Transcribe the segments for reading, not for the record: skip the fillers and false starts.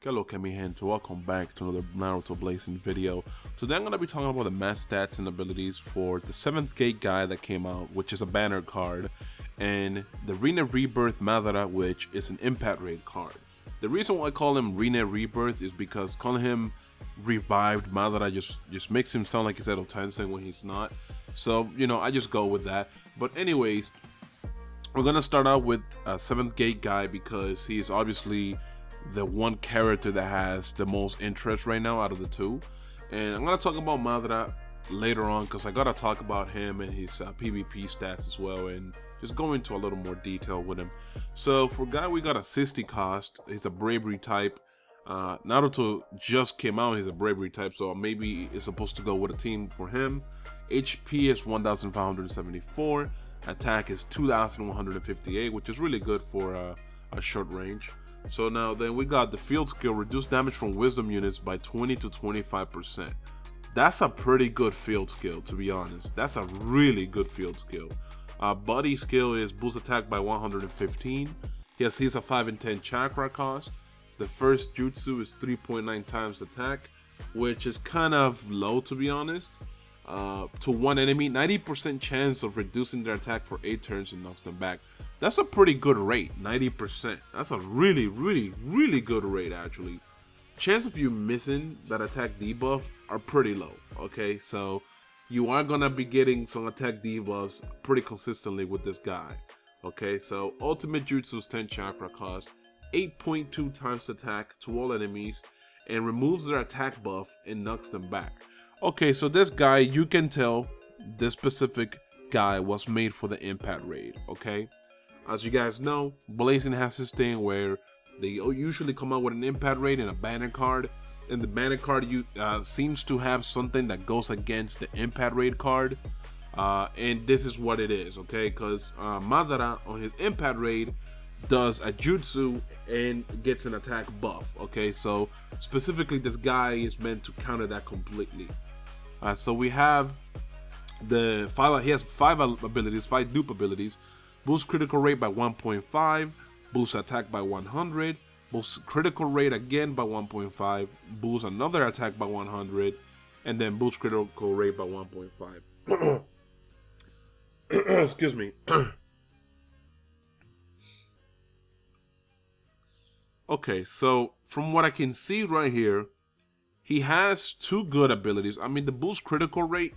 Hello, mi gente, welcome back to another Naruto Blazing video. Today I'm going to be talking about the mass stats and abilities for the 7th gate guy that came out, which is a banner card, and the Rinne Rebirth Madara, which is an impact raid card. The reason why I call him Rinne Rebirth is because calling him revived Madara just makes him sound like he's Edo Tensei when he's not. So, you know, I just go with that. But anyways, we're going to start out with a 7th gate guy because he is obviously the one character that has the most interest right now out of the two. And I'm going to talk about Madara later on because I got to talk about him and his PvP stats as well and just go into a little more detail with him. So for guy, we got a 60 cost. He's a bravery type. Naruto just came out. He's a bravery type, so maybe it's supposed to go with a team for him. HP is 1574. Attack is 2158, which is really good for a short range. So now then we got the field skill, reduce damage from wisdom units by 20 to 25%. That's a pretty good field skill, to be honest. That's a really good field skill. Body skill is boost attack by 115. Yes, he's a 5 and 10 chakra cost. The first jutsu is 3.9 times attack, which is kind of low, to be honest. To one enemy, 90% chance of reducing their attack for 8 turns and knocks them back. That's a pretty good rate, 90%. That's a really good rate, actually. Chance of you missing that attack debuff are pretty low, okay? So you are gonna be getting some attack debuffs pretty consistently with this guy, okay? So ultimate jutsu's 10 chakra cost, 8.2 times attack to all enemies, and removes their attack buff and knocks them back. Okay, so this guy, you can tell this specific guy was made for the impact raid, okay? As you guys know, Blazing has this thing where they usually come out with an impact raid and a banner card, and the banner card seems to have something that goes against the impact raid card, and this is what it is, okay? Because Madara on his impact raid does a jutsu and gets an attack buff, okay? So specifically this guy is meant to counter that completely. So we have the he has 5 abilities, 5 dupe abilities. Boost critical rate by 1.5, boost attack by 100, boost critical rate again by 1.5, boost another attack by 100, and then boost critical rate by 1.5. Excuse me. Okay, so from what I can see right here, he has 2 good abilities. I mean, the boost critical rate,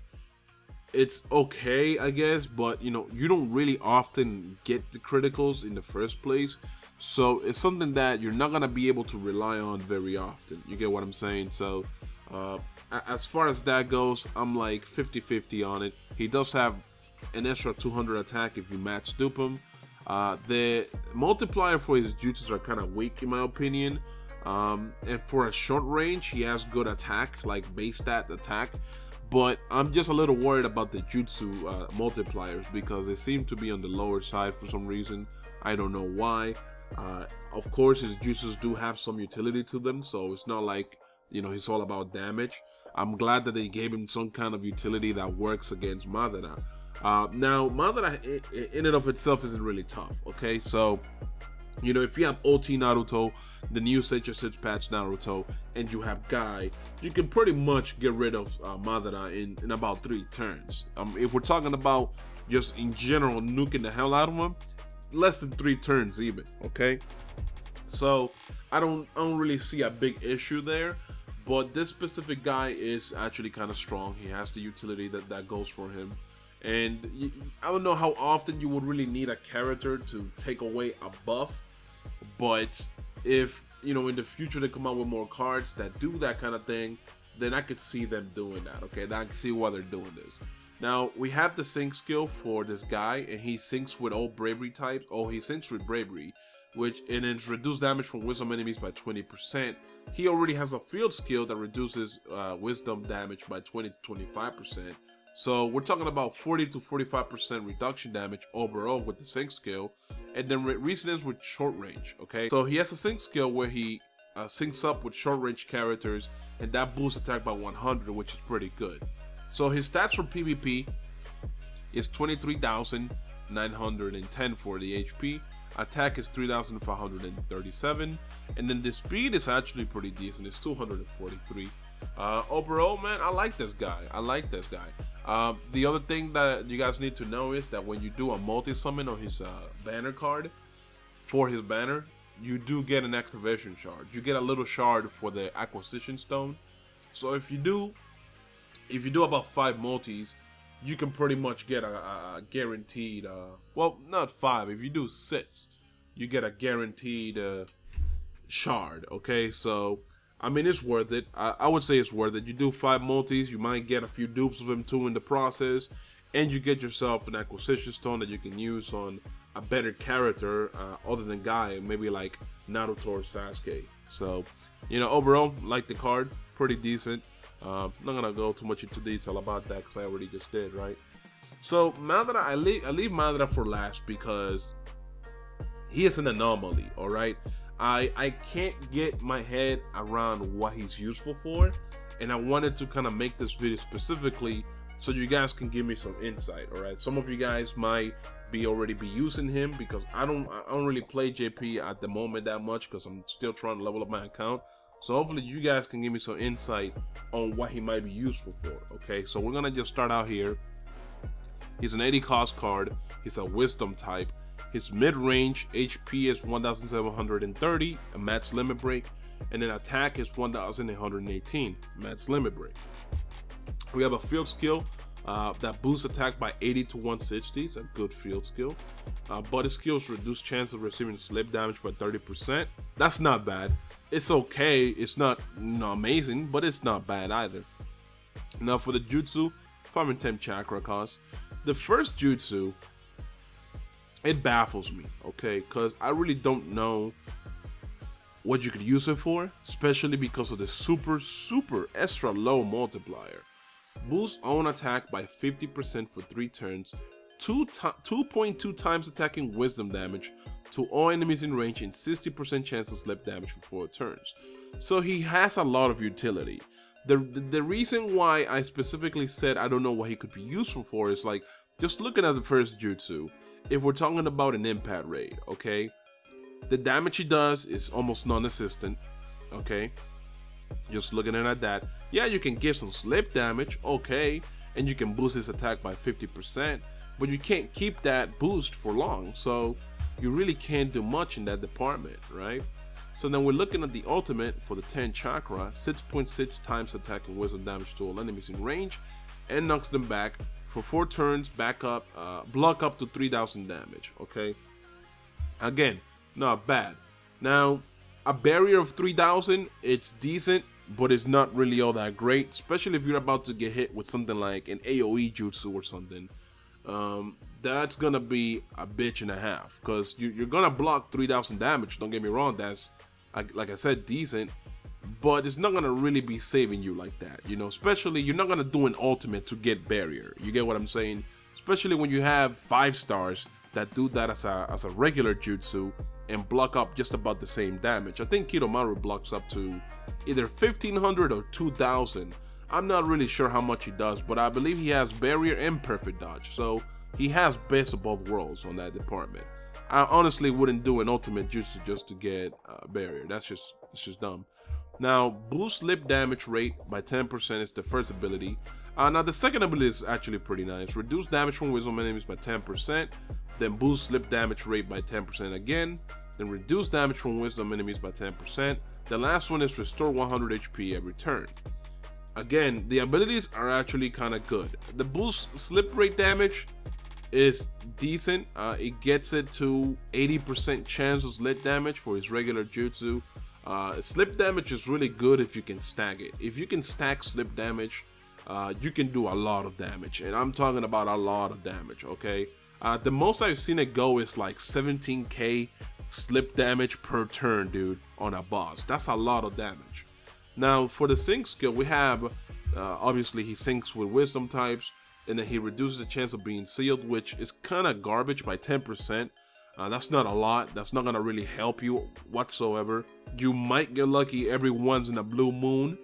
it's okay, I guess, but you know, you don't really often get the criticals in the first place, so it's something that you're not gonna be able to rely on very often. You get what I'm saying? So as far as that goes, I'm like 50-50 on it. He does have an extra 200 attack if you match dupe him. The multiplier for his jutsus are kind of weak in my opinion, and for a short range he has good attack, like base stat attack, but I'm just a little worried about the jutsu multipliers because they seem to be on the lower side for some reason. I don't know why. Of course his jutsus do have some utility to them, so it's not like, you know, he's all about damage. I'm glad that they gave him some kind of utility that works against Madara. Now Madara in and of itself isn't really tough, okay? So, you know, if you have OT Naruto, the new HSH patch Naruto, and you have Guy, you can pretty much get rid of Madara in about 3 turns. If we're talking about just in general nuking the hell out of him, less than 3 turns even, okay? So I don't really see a big issue there, but this specific guy is actually kind of strong. He has the utility that goes for him. And I don't know how often you would really need a character to take away a buff, but if, you know, in the future they come out with more cards that do that kind of thing, then I could see them doing that, okay? I can see why they're doing this. Now, we have the sync skill for this guy, and he syncs with all bravery types. Oh, he syncs with bravery, which and it's reduced damage from wisdom enemies by 20%. He already has a field skill that reduces wisdom damage by 20 to 25%. So we're talking about 40 to 45% reduction damage overall with the sync skill, and then resonance with short range, okay? So he has a sync skill where he syncs up with short range characters, and that boosts attack by 100, which is pretty good. So his stats for PvP is 23,910 for the HP, Attack is 3,537, and then the speed is actually pretty decent. It's 243. Overall, man, I like this guy. The other thing that you guys need to know is that when you do a multi-summon on his banner card, for his banner, you do get an activation shard. You get a little shard for the acquisition stone. So if you do about 5 multis, you can pretty much get a guaranteed, well, not 5, if you do 6, you get a guaranteed shard, okay? So, I mean, it's worth it. I would say it's worth it. You do 5 multis, you might get a few dupes of him too in the process, and you get yourself an acquisition stone that you can use on a better character other than Guy, maybe like Naruto or Sasuke. So, you know, overall, like the card, pretty decent. I'm not gonna go too much into detail about that because I already just did, right? So Madara, I leave Madara for last because he is an anomaly. All right, I can't get my head around what he's useful for, and I wanted to kind of make this video specifically so you guys can give me some insight. All right, some of you guys might already be using him because I don't really play JP at the moment that much because I'm still trying to level up my account. So hopefully you guys can give me some insight on what he might be useful for. Okay, so we're gonna just start out here. He's an 80 cost card. He's a wisdom type. His mid-range HP is 1,730, a max limit break, and then attack is 1,818, max limit break. We have a field skill that boosts attack by 80 to 160. It's a good field skill. But his skills reduce chance of receiving slip damage by 30%. That's not bad. It's okay. It's not amazing, but it's not bad either. Now for the jutsu, 510 chakra cost. The first jutsu, it baffles me, okay, because I really don't know what you could use it for, especially because of the super extra low multiplier. Boost own attack by 50% for 3 turns, 2.2 times attacking wisdom damage to all enemies in range, and 60% chance of slip damage for 4 turns. So he has a lot of utility. The reason why I specifically said I don't know what he could be useful for is like, just looking at the first jutsu, if we're talking about an impact raid, okay, the damage he does is almost non-existent, okay, just looking at that. Yeah, you can give some slip damage, okay, and you can boost his attack by 50%, but you can't keep that boost for long, so you really can't do much in that department, right? So then we're looking at the ultimate for the 10 chakra, 6.6 times attacking wisdom damage to all enemies in range, and knocks them back for 4 turns, back up, block up to 3,000 damage, okay? Again, not bad. Now, a barrier of 3,000, it's decent, but it's not really all that great, especially if you're about to get hit with something like an AoE jutsu or something. That's gonna be a bitch and a half, because you're gonna block 3,000 damage. Don't get me wrong, that's, like I said, decent, but it's not gonna really be saving you like that, you know. Especially, you're not gonna do an ultimate to get barrier. You get what I'm saying? Especially when you have 5 stars that do that as a regular jutsu and block up just about the same damage. I think Kidomaru blocks up to either 1,500 or 2,000. I'm not really sure how much he does, but I believe he has barrier and perfect dodge, so he has best of both worlds on that department. I honestly wouldn't do an ultimate jutsu just to get barrier. It's just dumb. Now, boost slip damage rate by 10% is the first ability. Now the second ability is actually pretty nice. Reduce damage from wisdom enemies by 10%, then boost slip damage rate by 10% again, then reduce damage from wisdom enemies by 10%. The last one is restore 100 HP every turn. Again, the abilities are actually kind of good. The boost slip rate damage is decent. It gets it to 80% chance of slip damage for his regular jutsu. Slip damage is really good if you can stack it. If you can stack slip damage, you can do a lot of damage, and I'm talking about a lot of damage, okay? The most I've seen it go is like 17k slip damage per turn, dude, on a boss. That's a lot of damage. Now, for the sync skill, we have, obviously, he syncs with wisdom types, and then he reduces the chance of being sealed, which is kind of garbage by 10%. That's not a lot. That's not going to really help you whatsoever. You might get lucky every once in a blue moon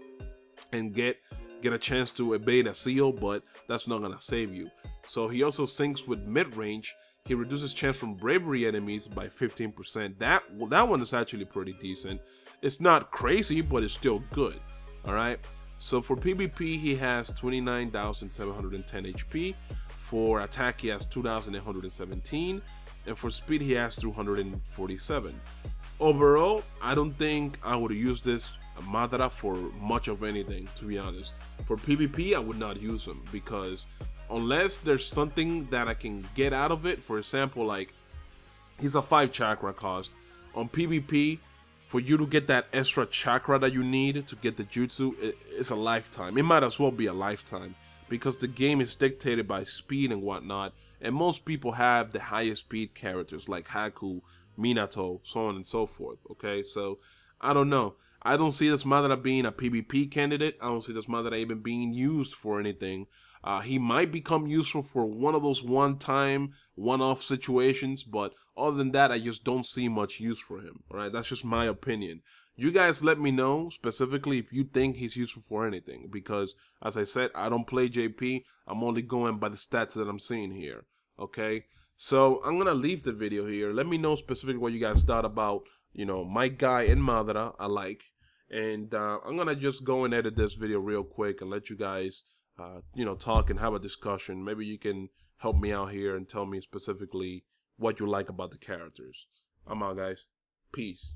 and get a chance to evade a seal, but that's not going to save you. So he also syncs with mid-range. He reduces chance from bravery enemies by 15%. That one is actually pretty decent. It's not crazy, but it's still good. Alright, so for PvP he has 29,710 HP. For attack he has 2,817. And for speed he has 247. Overall, I don't think I would use this Madara for much of anything, to be honest. For PvP, I would not use him because unless there's something that I can get out of it, for example, like he's a 5 chakra cost. On PvP, for you to get that extra chakra that you need to get the jutsu, it's a lifetime. It might as well be a lifetime because the game is dictated by speed and whatnot, and most people have the highest speed characters like Haku, Minato, so on and so forth. Okay, so I don't know. I don't see this Madara being a PvP candidate. I don't see this Madara even being used for anything. He might become useful for one of those one-time, one-off situations, but other than that, I just don't see much use for him. All right, that's just my opinion. You guys let me know specifically if you think he's useful for anything, because as I said, I don't play JP. I'm only going by the stats that I'm seeing here. Okay, so I'm gonna leave the video here. Let me know specifically what you guys thought about, you know, my guy in Madara alike. And I'm gonna just go and edit this video real quick and let you guys, you know, talk and have a discussion. Maybe you can help me out here and tell me specifically what you like about the characters. I'm out, guys. Peace.